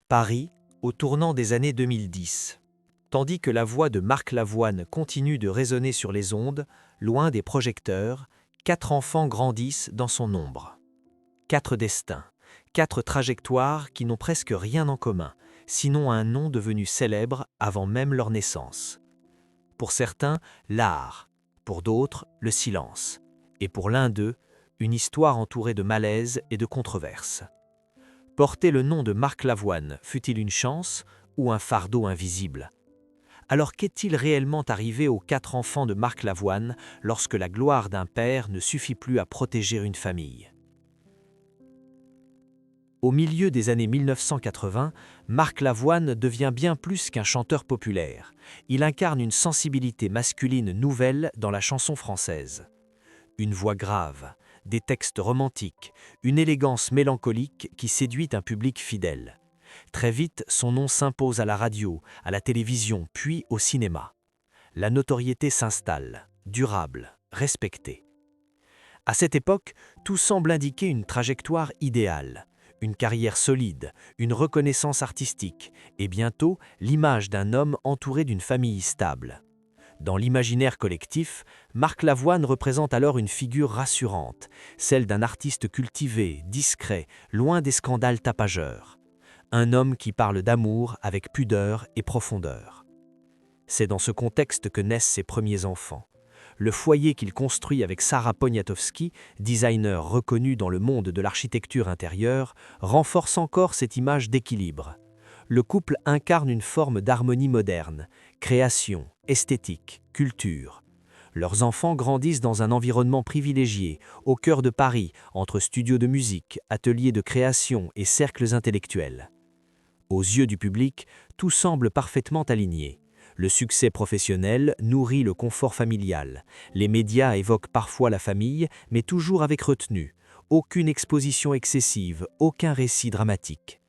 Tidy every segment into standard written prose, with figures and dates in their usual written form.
Paris, au tournant des années 2010. Tandis que la voix de Marc Lavoine continue de résonner sur les ondes, loin des projecteurs, 4 enfants grandissent dans son ombre. 4 destins, 4 trajectoires qui n'ont presque rien en commun, sinon un nom devenu célèbre avant même leur naissance. Pour certains, l'art, pour d'autres, le silence, et pour l'un d'eux, une histoire entourée de malaise et de controverses. Porter le nom de Marc Lavoine fut-il une chance ou un fardeau invisible? Alors qu'est-il réellement arrivé aux 4 enfants de Marc Lavoine lorsque la gloire d'un père ne suffit plus à protéger une famille? Au milieu des années 1980, Marc Lavoine devient bien plus qu'un chanteur populaire. Il incarne une sensibilité masculine nouvelle dans la chanson française. Une voix grave, des textes romantiques, une élégance mélancolique qui séduit un public fidèle. Très vite, son nom s'impose à la radio, à la télévision, puis au cinéma. La notoriété s'installe, durable, respectée. À cette époque, tout semble indiquer une trajectoire idéale, une carrière solide, une reconnaissance artistique, et bientôt l'image d'un homme entouré d'une famille stable. Dans l'imaginaire collectif, Marc Lavoine représente alors une figure rassurante, celle d'un artiste cultivé, discret, loin des scandales tapageurs. Un homme qui parle d'amour avec pudeur et profondeur. C'est dans ce contexte que naissent ses premiers enfants. Le foyer qu'il construit avec Sarah Poniatowski, designer reconnu dans le monde de l'architecture intérieure, renforce encore cette image d'équilibre. Le couple incarne une forme d'harmonie moderne, création, esthétique, culture. Leurs enfants grandissent dans un environnement privilégié, au cœur de Paris, entre studios de musique, ateliers de création et cercles intellectuels. Aux yeux du public, tout semble parfaitement aligné. Le succès professionnel nourrit le confort familial. Les médias évoquent parfois la famille, mais toujours avec retenue. Aucune exposition excessive, aucun récit dramatique.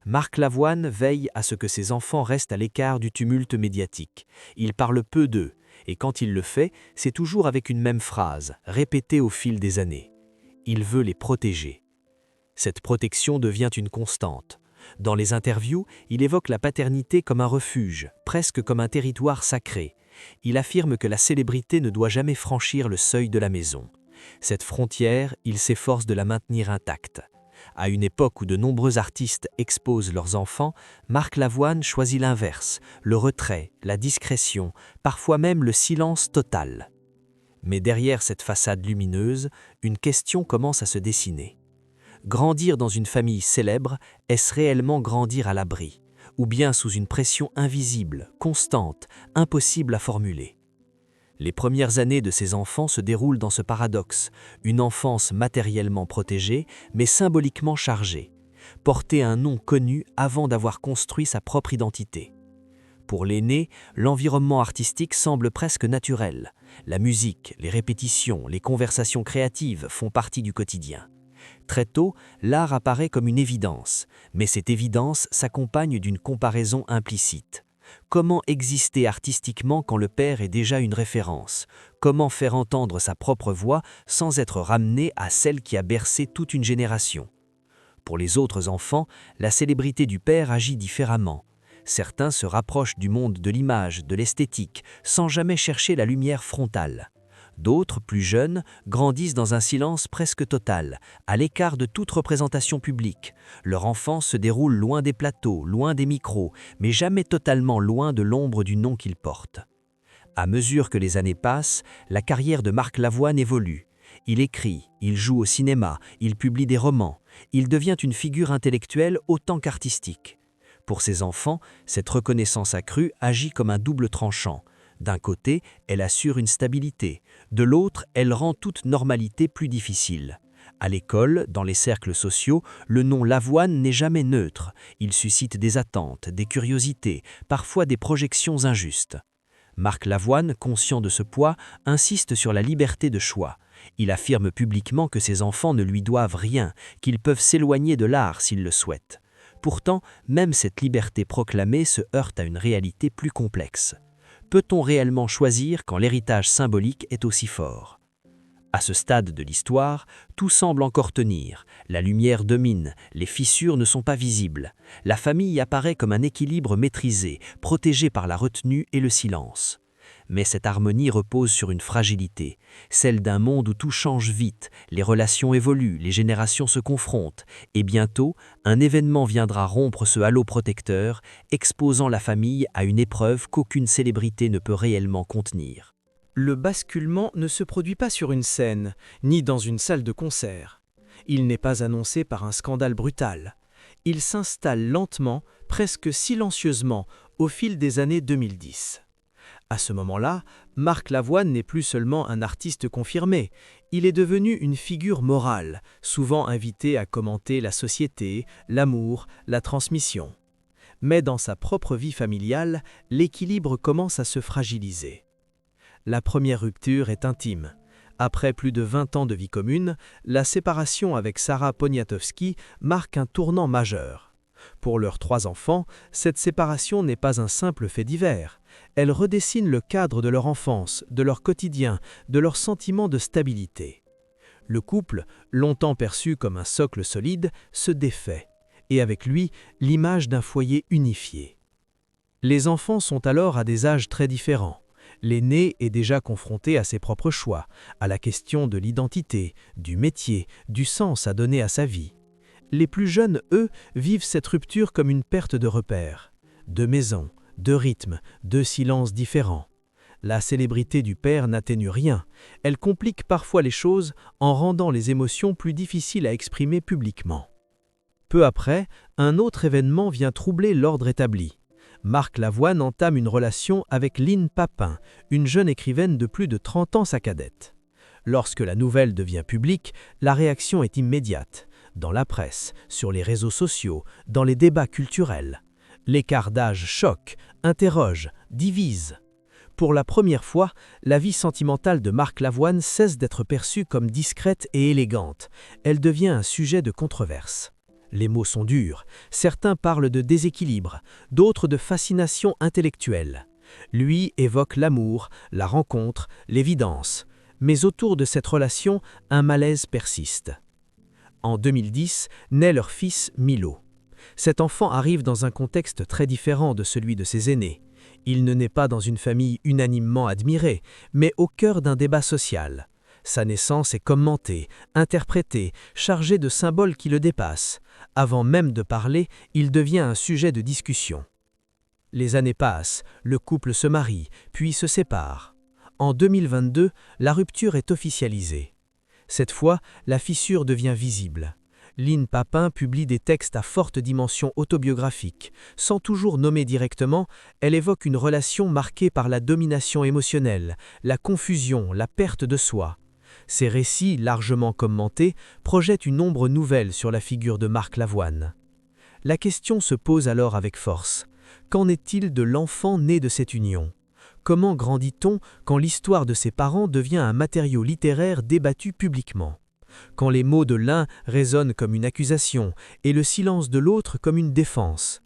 Marc Lavoine veille à ce que ses enfants restent à l'écart du tumulte médiatique. Il parle peu d'eux, et quand il le fait, c'est toujours avec une même phrase, répétée au fil des années. Il veut les protéger. Cette protection devient une constante. Dans les interviews, il évoque la paternité comme un refuge, presque comme un territoire sacré. Il affirme que la célébrité ne doit jamais franchir le seuil de la maison. Cette frontière, il s'efforce de la maintenir intacte. À une époque où de nombreux artistes exposent leurs enfants, Marc Lavoine choisit l'inverse, le retrait, la discrétion, parfois même le silence total. Mais derrière cette façade lumineuse, une question commence à se dessiner. Grandir dans une famille célèbre, est-ce réellement grandir à l'abri, ou bien sous une pression invisible, constante, impossible à formuler? Les premières années de ces enfants se déroulent dans ce paradoxe, une enfance matériellement protégée, mais symboliquement chargée. Porter un nom connu avant d'avoir construit sa propre identité. Pour l'aîné, l'environnement artistique semble presque naturel. La musique, les répétitions, les conversations créatives font partie du quotidien. Très tôt, l'art apparaît comme une évidence, mais cette évidence s'accompagne d'une comparaison implicite. Comment exister artistiquement quand le père est déjà une référence? Comment faire entendre sa propre voix sans être ramené à celle qui a bercé toute une génération? Pour les autres enfants, la célébrité du père agit différemment. Certains se rapprochent du monde de l'image, de l'esthétique, sans jamais chercher la lumière frontale. D'autres, plus jeunes, grandissent dans un silence presque total, à l'écart de toute représentation publique. Leur enfance se déroule loin des plateaux, loin des micros, mais jamais totalement loin de l'ombre du nom qu'ils portent. À mesure que les années passent, la carrière de Marc Lavoine évolue. Il écrit, il joue au cinéma, il publie des romans. Il devient une figure intellectuelle autant qu'artistique. Pour ses enfants, cette reconnaissance accrue agit comme un double tranchant. D'un côté, elle assure une stabilité. De l'autre, elle rend toute normalité plus difficile. À l'école, dans les cercles sociaux, le nom Lavoine n'est jamais neutre. Il suscite des attentes, des curiosités, parfois des projections injustes. Marc Lavoine, conscient de ce poids, insiste sur la liberté de choix. Il affirme publiquement que ses enfants ne lui doivent rien, qu'ils peuvent s'éloigner de l'art s'ils le souhaitent. Pourtant, même cette liberté proclamée se heurte à une réalité plus complexe. Peut-on réellement choisir quand l'héritage symbolique est aussi fort? À ce stade de l'histoire, tout semble encore tenir. La lumière domine, les fissures ne sont pas visibles. La famille apparaît comme un équilibre maîtrisé, protégé par la retenue et le silence. Mais cette harmonie repose sur une fragilité, celle d'un monde où tout change vite, les relations évoluent, les générations se confrontent, et bientôt, un événement viendra rompre ce halo protecteur, exposant la famille à une épreuve qu'aucune célébrité ne peut réellement contenir. Le basculement ne se produit pas sur une scène, ni dans une salle de concert. Il n'est pas annoncé par un scandale brutal. Il s'installe lentement, presque silencieusement, au fil des années 2010. À ce moment-là, Marc Lavoine n'est plus seulement un artiste confirmé, il est devenu une figure morale, souvent invité à commenter la société, l'amour, la transmission. Mais dans sa propre vie familiale, l'équilibre commence à se fragiliser. La première rupture est intime. Après plus de 20 ans de vie commune, la séparation avec Sarah Poniatowski marque un tournant majeur. Pour leurs 3 enfants, cette séparation n'est pas un simple fait divers. Elle redessine le cadre de leur enfance, de leur quotidien, de leur sentiment de stabilité. Le couple, longtemps perçu comme un socle solide, se défait, et avec lui, l'image d'un foyer unifié. Les enfants sont alors à des âges très différents. L'aîné est déjà confronté à ses propres choix, à la question de l'identité, du métier, du sens à donner à sa vie. Les plus jeunes, eux, vivent cette rupture comme une perte de repères, de maison, de rythme, de silence différents. La célébrité du père n'atténue rien, elle complique parfois les choses en rendant les émotions plus difficiles à exprimer publiquement. Peu après, un autre événement vient troubler l'ordre établi. Marc Lavoine entame une relation avec Lynne Papin, une jeune écrivaine de plus de 30 ans sa cadette. Lorsque la nouvelle devient publique, la réaction est immédiate. Dans la presse, sur les réseaux sociaux, dans les débats culturels. L'écart d'âge choque, interroge, divise. Pour la première fois, la vie sentimentale de Marc Lavoine cesse d'être perçue comme discrète et élégante. Elle devient un sujet de controverse. Les mots sont durs, certains parlent de déséquilibre, d'autres de fascination intellectuelle. Lui évoque l'amour, la rencontre, l'évidence. Mais autour de cette relation, un malaise persiste. En 2010, naît leur fils Milo. Cet enfant arrive dans un contexte très différent de celui de ses aînés. Il ne naît pas dans une famille unanimement admirée, mais au cœur d'un débat social. Sa naissance est commentée, interprétée, chargée de symboles qui le dépassent. Avant même de parler, il devient un sujet de discussion. Les années passent, le couple se marie, puis se sépare. En 2022, la rupture est officialisée. Cette fois, la fissure devient visible. Lynne Papin publie des textes à forte dimension autobiographique. Sans toujours nommer directement, elle évoque une relation marquée par la domination émotionnelle, la confusion, la perte de soi. Ces récits, largement commentés, projettent une ombre nouvelle sur la figure de Marc Lavoine. La question se pose alors avec force. Qu'en est-il de l'enfant né de cette union ? Comment grandit-on quand l'histoire de ses parents devient un matériau littéraire débattu publiquement ? Quand les mots de l'un résonnent comme une accusation et le silence de l'autre comme une défense.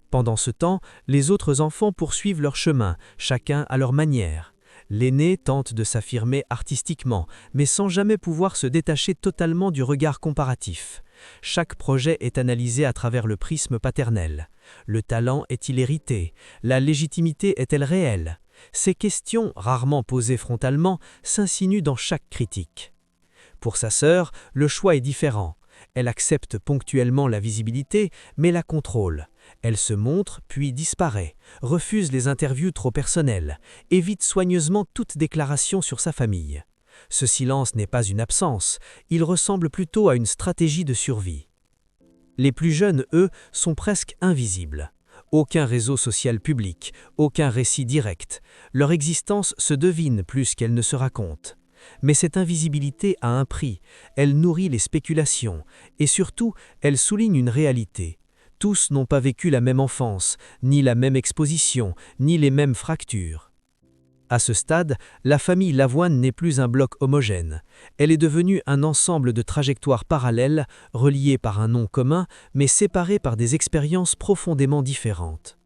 Pendant ce temps, les autres enfants poursuivent leur chemin, chacun à leur manière. L'aîné tente de s'affirmer artistiquement, mais sans jamais pouvoir se détacher totalement du regard comparatif. Chaque projet est analysé à travers le prisme paternel. Le talent est-il hérité? La légitimité est-elle réelle? Ces questions, rarement posées frontalement, s'insinuent dans chaque critique. Pour sa sœur, le choix est différent. Elle accepte ponctuellement la visibilité, mais la contrôle. Elle se montre, puis disparaît, refuse les interviews trop personnelles, évite soigneusement toute déclaration sur sa famille. Ce silence n'est pas une absence, il ressemble plutôt à une stratégie de survie. Les plus jeunes, eux, sont presque invisibles. Aucun réseau social public, aucun récit direct. Leur existence se devine plus qu'elle ne se raconte. Mais cette invisibilité a un prix, elle nourrit les spéculations, et surtout, elle souligne une réalité. Tous n'ont pas vécu la même enfance, ni la même exposition, ni les mêmes fractures. À ce stade, la famille Lavoine n'est plus un bloc homogène. Elle est devenue un ensemble de trajectoires parallèles, reliées par un nom commun, mais séparées par des expériences profondément différentes.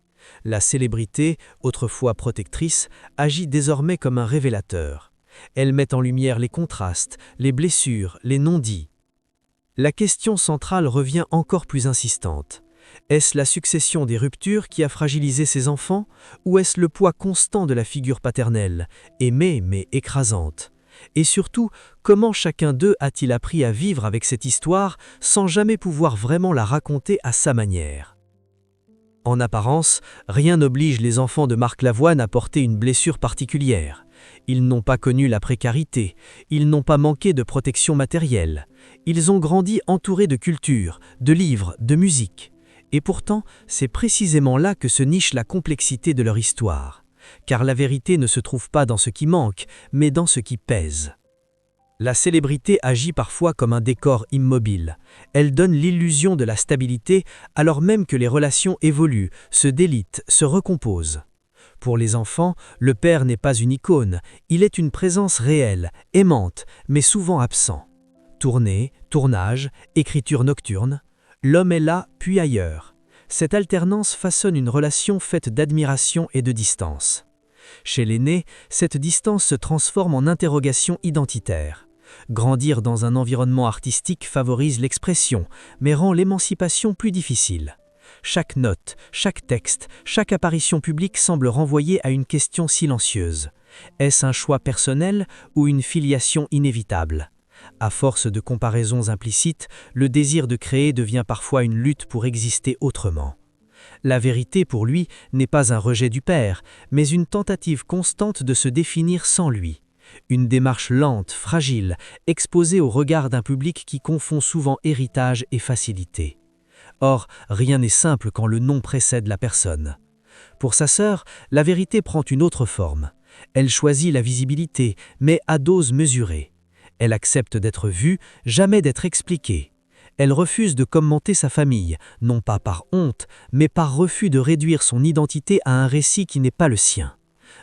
La célébrité, autrefois protectrice, agit désormais comme un révélateur. Elle met en lumière les contrastes, les blessures, les non-dits. La question centrale revient encore plus insistante. Est-ce la succession des ruptures qui a fragilisé ces enfants, ou est-ce le poids constant de la figure paternelle, aimée mais écrasante? Et surtout, comment chacun d'eux a-t-il appris à vivre avec cette histoire sans jamais pouvoir vraiment la raconter à sa manière? En apparence, rien n'oblige les enfants de Marc Lavoine à porter une blessure particulière. Ils n'ont pas connu la précarité, ils n'ont pas manqué de protection matérielle. Ils ont grandi entourés de culture, de livres, de musique. Et pourtant, c'est précisément là que se niche la complexité de leur histoire. Car la vérité ne se trouve pas dans ce qui manque, mais dans ce qui pèse. La célébrité agit parfois comme un décor immobile. Elle donne l'illusion de la stabilité alors même que les relations évoluent, se délitent, se recomposent. Pour les enfants, le père n'est pas une icône, il est une présence réelle, aimante, mais souvent absent. Tournée, tournage, écriture nocturne, l'homme est là puis ailleurs. Cette alternance façonne une relation faite d'admiration et de distance. Chez l'aîné, cette distance se transforme en interrogation identitaire. Grandir dans un environnement artistique favorise l'expression, mais rend l'émancipation plus difficile. Chaque note, chaque texte, chaque apparition publique semble renvoyer à une question silencieuse. Est-ce un choix personnel ou une filiation inévitable? À force de comparaisons implicites, le désir de créer devient parfois une lutte pour exister autrement. La vérité pour lui n'est pas un rejet du père, mais une tentative constante de se définir sans lui. Une démarche lente, fragile, exposée au regard d'un public qui confond souvent héritage et facilité. Or, rien n'est simple quand le nom précède la personne. Pour sa sœur, la vérité prend une autre forme. Elle choisit la visibilité, mais à dose mesurée. Elle accepte d'être vue, jamais d'être expliquée. Elle refuse de commenter sa famille, non pas par honte, mais par refus de réduire son identité à un récit qui n'est pas le sien.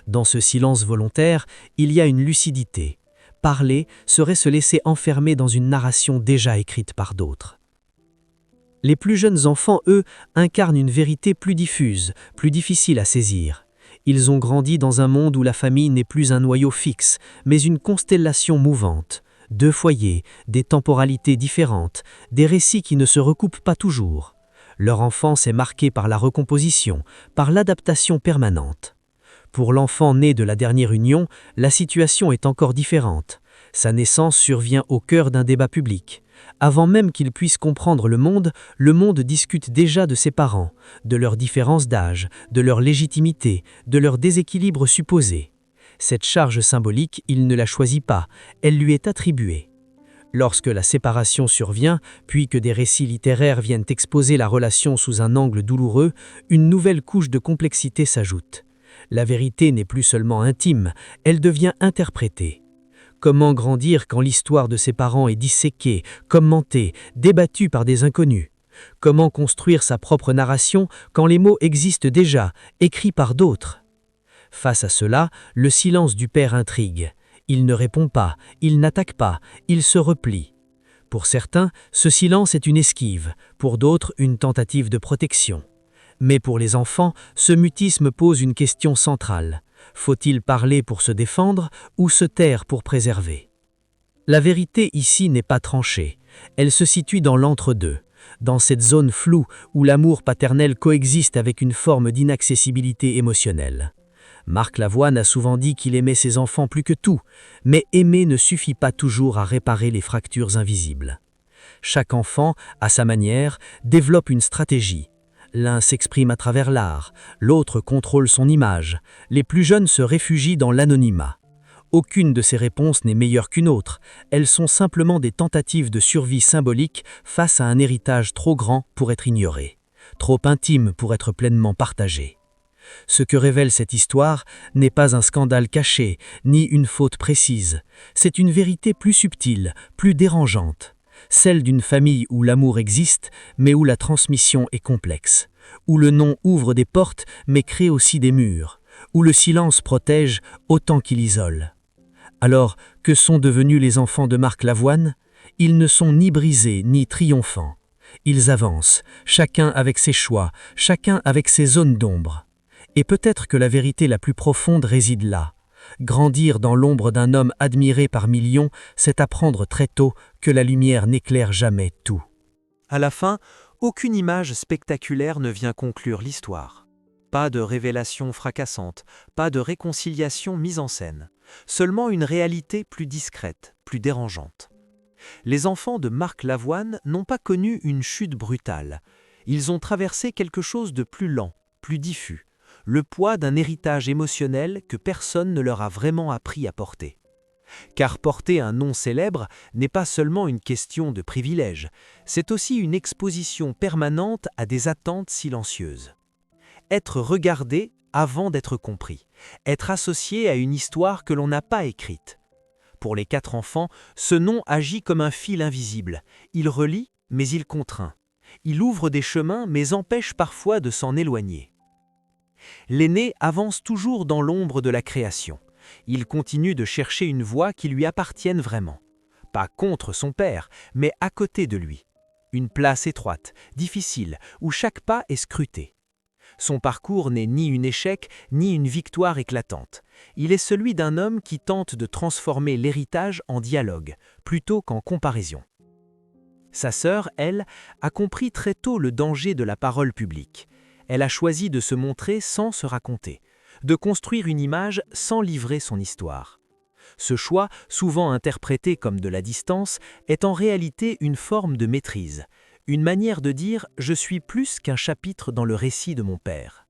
Dans ce silence volontaire, il y a une lucidité. Parler serait se laisser enfermer dans une narration déjà écrite par d'autres. Les plus jeunes enfants, eux, incarnent une vérité plus diffuse, plus difficile à saisir. Ils ont grandi dans un monde où la famille n'est plus un noyau fixe, mais une constellation mouvante. 2 foyers, des temporalités différentes, des récits qui ne se recoupent pas toujours. Leur enfance est marquée par la recomposition, par l'adaptation permanente. Pour l'enfant né de la dernière union, la situation est encore différente. Sa naissance survient au cœur d'un débat public. Avant même qu'il puisse comprendre le monde discute déjà de ses parents, de leurs différences d'âge, de leur légitimité, de leur déséquilibre supposé. Cette charge symbolique, il ne la choisit pas, elle lui est attribuée. Lorsque la séparation survient, puis que des récits littéraires viennent exposer la relation sous un angle douloureux, une nouvelle couche de complexité s'ajoute. La vérité n'est plus seulement intime, elle devient interprétée. Comment grandir quand l'histoire de ses parents est disséquée, commentée, débattue par des inconnus? Comment construire sa propre narration quand les mots existent déjà, écrits par d'autres? Face à cela, le silence du père intrigue. Il ne répond pas, il n'attaque pas, il se replie. Pour certains, ce silence est une esquive, pour d'autres, une tentative de protection. Mais pour les enfants, ce mutisme pose une question centrale. Faut-il parler pour se défendre ou se taire pour préserver? La vérité ici n'est pas tranchée. Elle se situe dans l'entre-deux, dans cette zone floue où l'amour paternel coexiste avec une forme d'inaccessibilité émotionnelle. Marc Lavoine a souvent dit qu'il aimait ses enfants plus que tout, mais aimer ne suffit pas toujours à réparer les fractures invisibles. Chaque enfant, à sa manière, développe une stratégie. L'un s'exprime à travers l'art, l'autre contrôle son image, les plus jeunes se réfugient dans l'anonymat. Aucune de ces réponses n'est meilleure qu'une autre, elles sont simplement des tentatives de survie symbolique face à un héritage trop grand pour être ignoré, trop intime pour être pleinement partagé. Ce que révèle cette histoire n'est pas un scandale caché, ni une faute précise, c'est une vérité plus subtile, plus dérangeante. Celle d'une famille où l'amour existe, mais où la transmission est complexe, où le nom ouvre des portes, mais crée aussi des murs, où le silence protège autant qu'il isole. Alors, que sont devenus les enfants de Marc Lavoine? Ils ne sont ni brisés, ni triomphants. Ils avancent, chacun avec ses choix, chacun avec ses zones d'ombre. Et peut-être que la vérité la plus profonde réside là, Grandir dans l'ombre d'un homme admiré par millions, c'est apprendre très tôt que la lumière n'éclaire jamais tout. À la fin, aucune image spectaculaire ne vient conclure l'histoire. Pas de révélation fracassante, pas de réconciliation mise en scène. Seulement une réalité plus discrète, plus dérangeante. Les enfants de Marc Lavoine n'ont pas connu une chute brutale. Ils ont traversé quelque chose de plus lent, plus diffus, le poids d'un héritage émotionnel que personne ne leur a vraiment appris à porter. Car porter un nom célèbre n'est pas seulement une question de privilège, c'est aussi une exposition permanente à des attentes silencieuses. Être regardé avant d'être compris, être associé à une histoire que l'on n'a pas écrite. Pour les 4 enfants, ce nom agit comme un fil invisible. Il relie, mais il contraint. Il ouvre des chemins, mais empêche parfois de s'en éloigner. L'aîné avance toujours dans l'ombre de la création. Il continue de chercher une voie qui lui appartienne vraiment. Pas contre son père, mais à côté de lui. Une place étroite, difficile, où chaque pas est scruté. Son parcours n'est ni un échec, ni une victoire éclatante. Il est celui d'un homme qui tente de transformer l'héritage en dialogue, plutôt qu'en comparaison. Sa sœur, elle, a compris très tôt le danger de la parole publique. Elle a choisi de se montrer sans se raconter, de construire une image sans livrer son histoire. Ce choix, souvent interprété comme de la distance, est en réalité une forme de maîtrise, une manière de dire « je suis plus qu'un chapitre dans le récit de mon père ».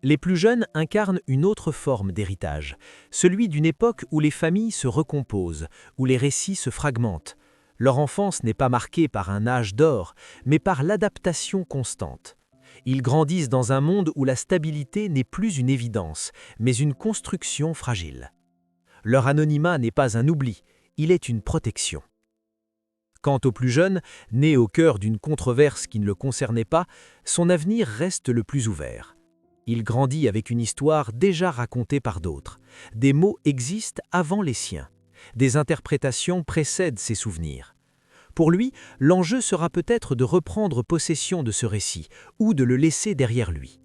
Les plus jeunes incarnent une autre forme d'héritage, celui d'une époque où les familles se recomposent, où les récits se fragmentent. Leur enfance n'est pas marquée par un âge d'or, mais par l'adaptation constante. Ils grandissent dans un monde où la stabilité n'est plus une évidence, mais une construction fragile. Leur anonymat n'est pas un oubli, il est une protection. Quant au plus jeune, né au cœur d'une controverse qui ne le concernait pas, son avenir reste le plus ouvert. Il grandit avec une histoire déjà racontée par d'autres. Des mots existent avant les siens. Des interprétations précèdent ses souvenirs. Pour lui, l'enjeu sera peut-être de reprendre possession de ce récit ou de le laisser derrière lui.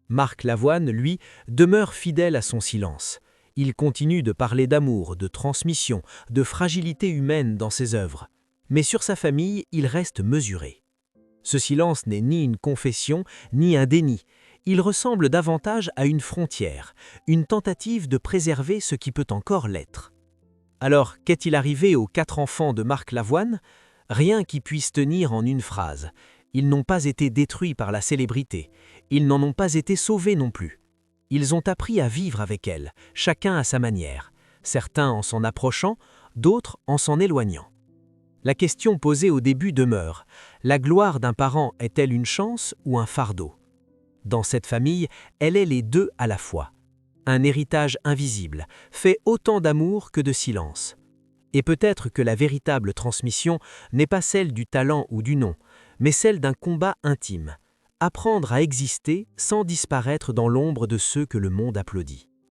Marc Lavoine, lui, demeure fidèle à son silence. Il continue de parler d'amour, de transmission, de fragilité humaine dans ses œuvres. Mais sur sa famille, il reste mesuré. Ce silence n'est ni une confession, ni un déni. Il ressemble davantage à une frontière, une tentative de préserver ce qui peut encore l'être. Alors, qu'est-il arrivé aux 4 enfants de Marc Lavoine? Rien qui puisse tenir en une phrase. Ils n'ont pas été détruits par la célébrité. Ils n'en ont pas été sauvés non plus. Ils ont appris à vivre avec elle, chacun à sa manière, certains en s'en approchant, d'autres en s'en éloignant. La question posée au début demeure, la gloire d'un parent est-elle une chance ou un fardeau? Dans cette famille, elle est les deux à la fois. Un héritage invisible, fait autant d'amour que de silence. Et peut-être que la véritable transmission n'est pas celle du talent ou du nom, mais celle d'un combat intime. Apprendre à exister sans disparaître dans l'ombre de ceux que le monde applaudit.